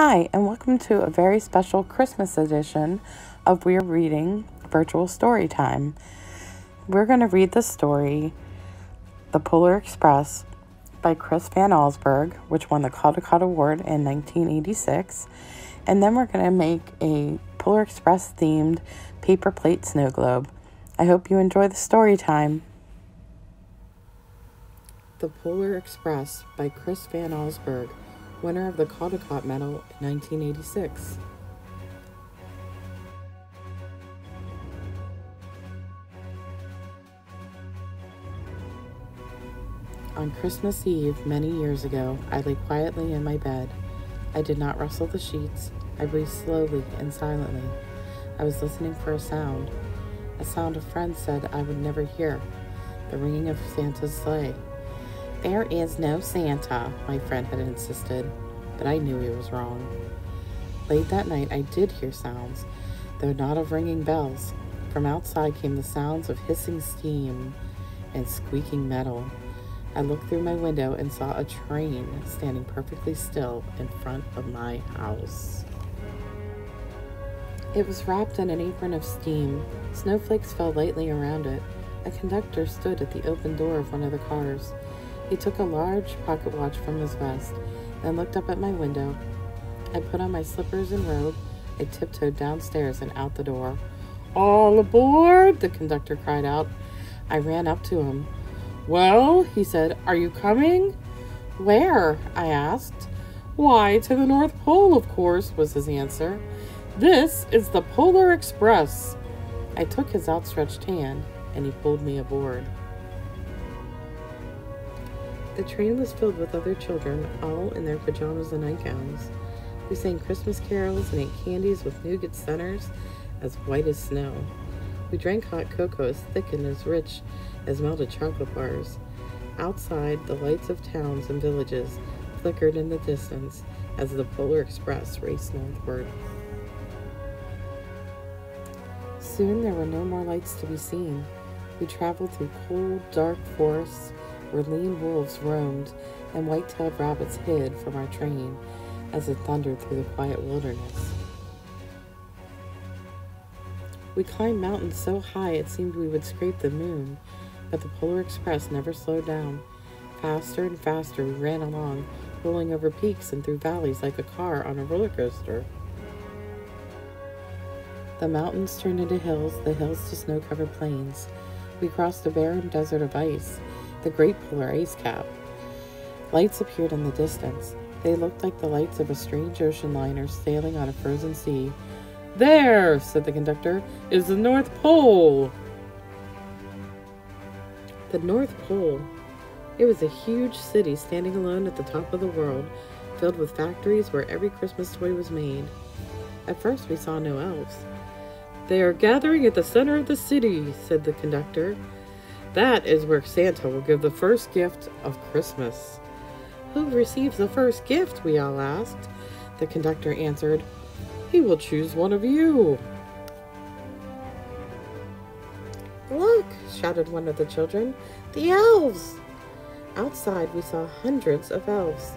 Hi, and welcome to a very special Christmas edition of We're Reading Virtual Storytime. We're going to read the story, The Polar Express, by Chris Van Allsburg, which won the Caldecott Award in 1986. And then we're going to make a Polar Express themed paper plate snow globe. I hope you enjoy the story time. The Polar Express by Chris Van Allsburg, winner of the Caldecott Medal in 1986. On Christmas Eve, many years ago, I lay quietly in my bed. I did not rustle the sheets. I breathed slowly and silently. I was listening for a sound a friend said I would never hear, the ringing of Santa's sleigh. "There is no Santa," my friend had insisted, but I knew he was wrong. Late that night, I did hear sounds, though not of ringing bells. From outside came the sounds of hissing steam and squeaking metal. I looked through my window and saw a train standing perfectly still in front of my house. It was wrapped in an apron of steam. Snowflakes fell lightly around it. A conductor stood at the open door of one of the cars. He took a large pocket watch from his vest and looked up at my window. I put on my slippers and robe. I tiptoed downstairs and out the door. "All aboard!" the conductor cried out. I ran up to him. "Well," he said, "are you coming?" "Where?" I asked. "Why, to the North Pole, of course," was his answer. "This is the Polar Express." I took his outstretched hand, and he pulled me aboard. The train was filled with other children, all in their pajamas and nightgowns. We sang Christmas carols and ate candies with nougat centers as white as snow. We drank hot cocoa as thick and as rich as melted chocolate bars. Outside, the lights of towns and villages flickered in the distance as the Polar Express raced northward. Soon there were no more lights to be seen. We traveled through cold, dark forests where lean wolves roamed and white-tailed rabbits hid from our train as it thundered through the quiet wilderness. We climbed mountains so high it seemed we would scrape the moon, but the Polar Express never slowed down. Faster and faster we ran along, rolling over peaks and through valleys like a car on a roller coaster. The mountains turned into hills, the hills to snow-covered plains. We crossed a barren desert of ice, the Great Polar Ice Cap. Lights appeared in the distance. They looked like the lights of a strange ocean liner sailing on a frozen sea. "There," said the conductor, "is the North Pole." The North Pole. It was a huge city standing alone at the top of the world, filled with factories where every Christmas toy was made. At first we saw no elves. "They are gathering at the center of the city," said the conductor. "That is where Santa will give the first gift of Christmas." "Who receives the first gift?" we all asked. The conductor answered, "He will choose one of you." "Look!" shouted one of the children. "The elves!" Outside we saw hundreds of elves.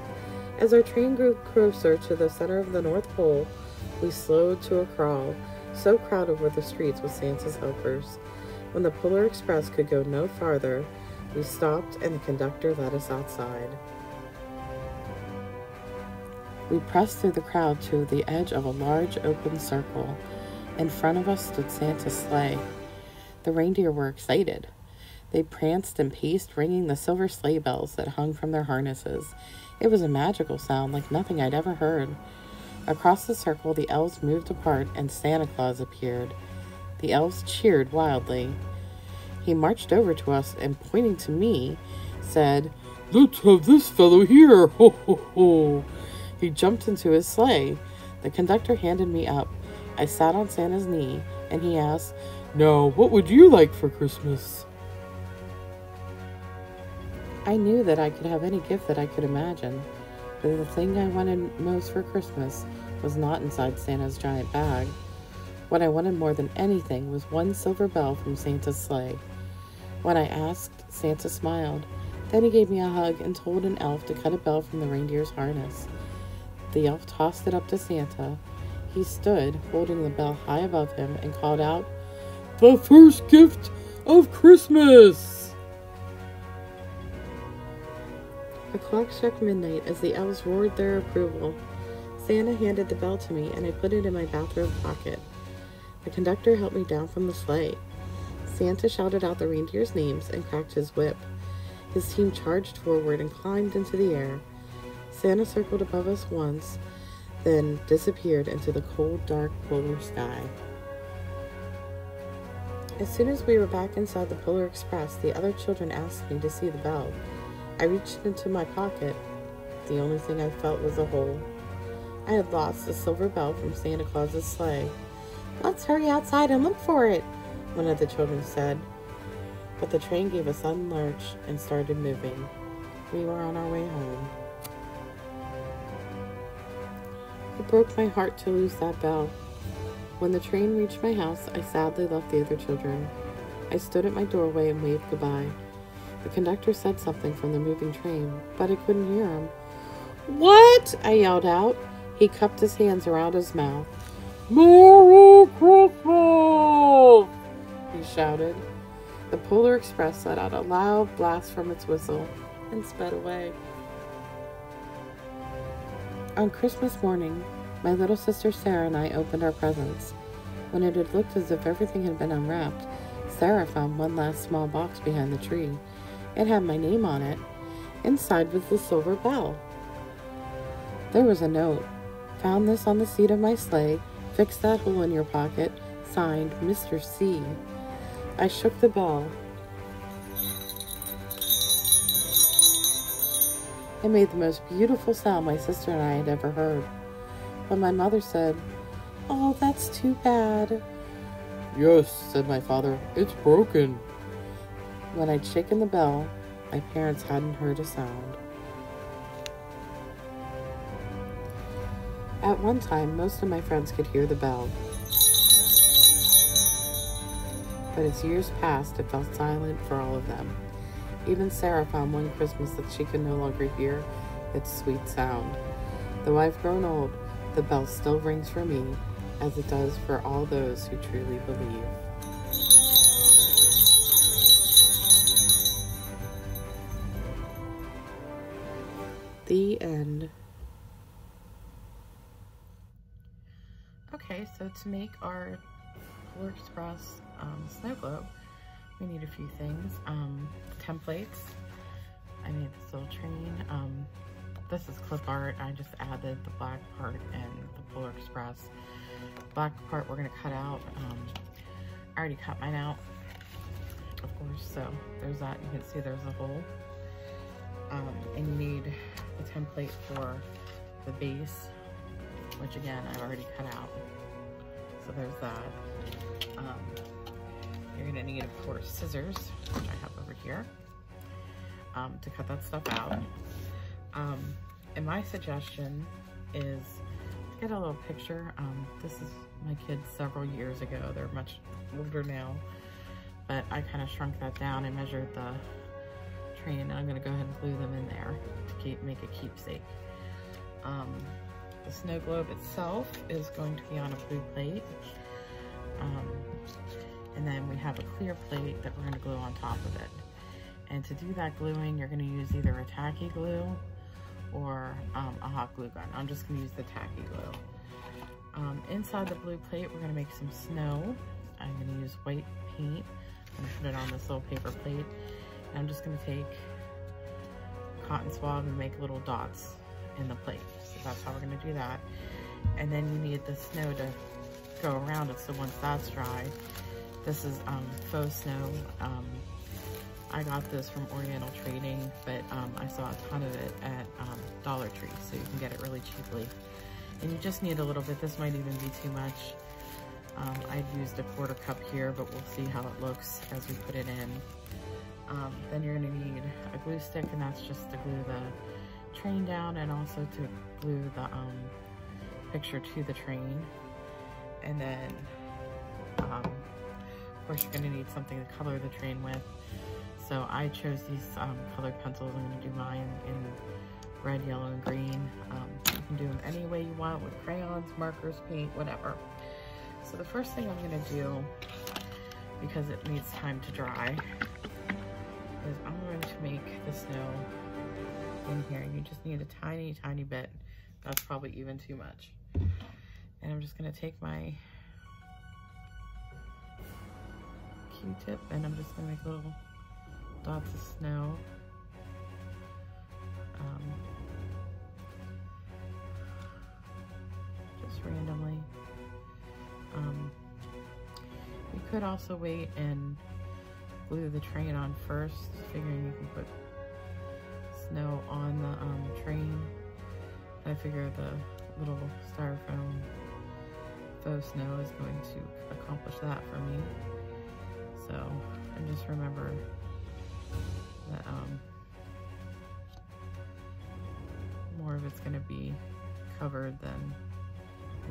As our train grew closer to the center of the North Pole, we slowed to a crawl. So crowded were the streets with Santa's helpers. When the Polar Express could go no farther, we stopped and the conductor led us outside. We pressed through the crowd to the edge of a large open circle. In front of us stood Santa's sleigh. The reindeer were excited. They pranced and paced, ringing the silver sleigh bells that hung from their harnesses. It was a magical sound like nothing I'd ever heard. Across the circle, the elves moved apart and Santa Claus appeared. The elves cheered wildly. He marched over to us and, pointing to me, said, "Let's have this fellow here, ho, ho, ho." He jumped into his sleigh. The conductor handed me up. I sat on Santa's knee, and he asked, "Now, what would you like for Christmas?" I knew that I could have any gift that I could imagine, but the thing I wanted most for Christmas was not inside Santa's giant bag. What I wanted more than anything was one silver bell from Santa's sleigh. When I asked, Santa smiled. Then he gave me a hug and told an elf to cut a bell from the reindeer's harness. The elf tossed it up to Santa. He stood, holding the bell high above him, and called out, "The first gift of Christmas!" The clock struck midnight as the elves roared their approval. Santa handed the bell to me, and I put it in my bathrobe pocket. The conductor helped me down from the sleigh. Santa shouted out the reindeers' names and cracked his whip. His team charged forward and climbed into the air. Santa circled above us once, then disappeared into the cold, dark polar sky. As soon as we were back inside the Polar Express, the other children asked me to see the bell. I reached into my pocket. The only thing I felt was a hole. I had lost the silver bell from Santa Claus's sleigh. "Let's hurry outside and look for it," one of the children said. But the train gave a sudden lurch and started moving. We were on our way home. It broke my heart to lose that bell. When the train reached my house, I sadly left the other children. I stood at my doorway and waved goodbye. The conductor said something from the moving train, but I couldn't hear him. "What?" I yelled out. He cupped his hands around his mouth. "Merry Christmas!" he shouted. The Polar Express let out a loud blast from its whistle and sped away. On Christmas morning, my little sister Sarah and I opened our presents. When it had looked as if everything had been unwrapped, Sarah found one last small box behind the tree. It had my name on it. Inside was the silver bell. There was a note. "Found this on the seat of my sleigh. Fix that hole in your pocket. Signed, Mr. C." I shook the bell. It made the most beautiful sound my sister and I had ever heard. But my mother said, "Oh, that's too bad." "Yes," said my father, "it's broken." When I'd shaken the bell, my parents hadn't heard a sound. At one time, most of my friends could hear the bell. But as years passed, it fell silent for all of them. Even Sarah found one Christmas that she could no longer hear its sweet sound. Though I've grown old, the bell still rings for me, as it does for all those who truly believe. The end. Okay, so to make our Polar Express snow globe, we need a few things. Templates. I made this little train. This is clip art. I just added the black part and the Polar Express. Black part we're going to cut out. I already cut mine out, of course, so there's that. You can see there's a hole. And you need a template for the base, which again, I've already cut out. So there's that. You're gonna need, of course, scissors, which I have over here, to cut that stuff out. And my suggestion is to get a little picture. This is my kids several years ago. They're much older now, but I kind of shrunk that down and measured the train, and I'm gonna go ahead and glue them in there to make a keepsake. The snow globe itself is going to be on a blue plate. And then we have a clear plate that we're going to glue on top of it. And to do that gluing, you're going to use either a tacky glue or a hot glue gun. I'm just going to use the tacky glue. Inside the blue plate, we're going to make some snow. I'm going to use white paint. I'm going to put it on this little paper plate. And I'm just going to take a cotton swab and make little dots in the plate. So that's how we're going to do that. And then you need the snow to go around it. So once that's dry, this is faux snow. I got this from Oriental Trading, but I saw a ton of it at Dollar Tree, so you can get it really cheaply. And you just need a little bit. This might even be too much. I've used a 1/4 cup here, but we'll see how it looks as we put it in. Then you're going to need a glue stick, and that's just to glue the train down and also to glue the picture to the train. And then, of course, you're going to need something to color the train with. So I chose these colored pencils. I'm going to do mine in red, yellow, and green. You can do them any way you want, with crayons, markers, paint, whatever. So the first thing I'm gonna do, because it needs time to dry, is I'm going to make the snow in here. You just need a tiny, tiny bit. That's probably even too much. And I'm just gonna take my Q-tip and I'm just gonna make little dots of snow. Just randomly. You could also wait and glue the train on first, figuring you can put snow on the train. I figure the little styrofoam faux snow is going to accomplish that for me. So, and just remember that more of it's going to be covered than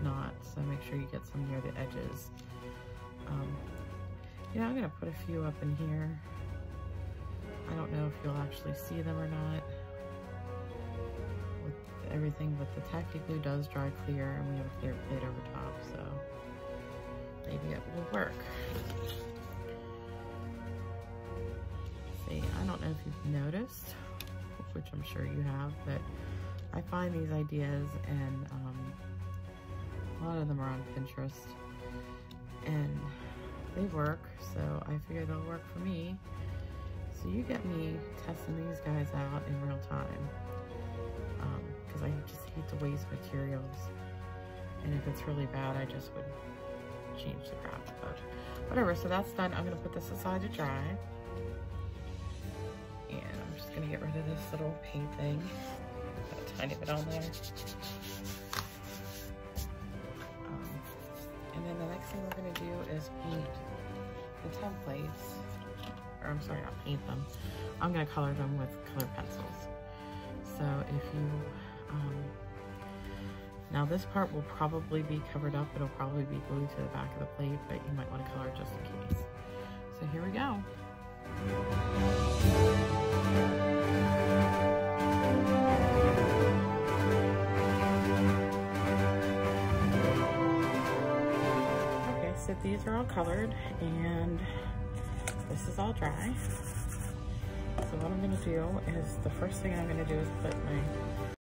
not, so make sure you get some near the edges. You know, I'm going to put a few up in here. I don't know if you'll actually see them or not with everything, but the tacky glue does dry clear and we have a clear plate over top, so maybe it will work. See, I don't know if you've noticed, which I'm sure you have, but I find these ideas and a lot of them are on Pinterest and they work, so I figure they'll work for me. So you get me testing these guys out in real time, because I just hate to waste materials, and if it's really bad I just would change the craft, but whatever. So that's done. I'm going to put this aside to dry, and I'm just going to get rid of this little paint thing. Got a tiny bit on there. And then the next thing we're going to do is paint the templates, or I'm sorry, not paint them. I'm going to color them with colored pencils. So if you, now this part will probably be covered up. It'll probably be glued to the back of the plate, but you might want to color it just in case. So here we go. So these are all colored and this is all dry. So what I'm going to do is, the first thing I'm going to do is put my